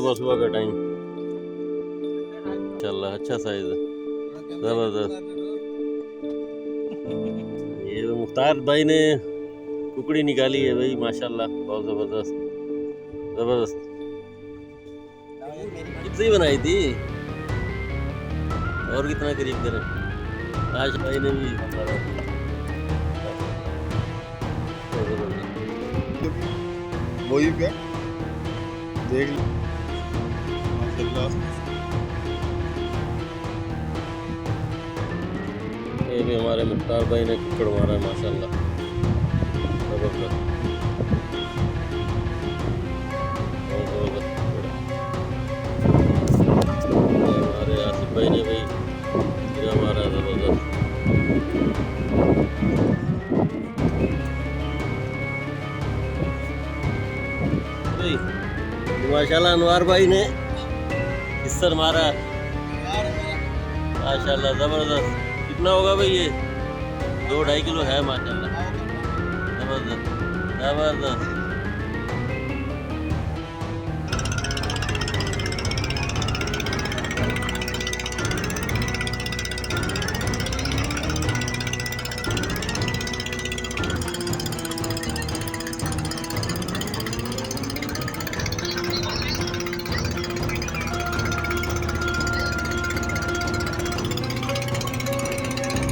सुबह सुबह का टाइम। चल रहा अच्छा साइज है, जबरदस्त। ये मुख्तार भाई ने कुकड़ी निकाली है भाई, माशाल्लाह बहुत जबरदस्त जबरदस्त। कितनी बनाई थी और कितना करीब करें। आज भाई ने भी वही क्या देख माशाल्लाह। ये भी हमारे मुख्तार भाई ने कुकड़ मारा है माशाल्लाह, जबरदस्त बहुत जबरदस्त कुकड़ है। हमारे आसिफ भाई ने भी हीरा मारा है जबरदस्त। माशाल्लाह अनवार भाई ने किस्सर मारा माशाल्लाह जबरदस्त। कितना होगा भाई ये? 2-2.5 किलो है माशाल्लाह, जबरदस्त जबरदस्त।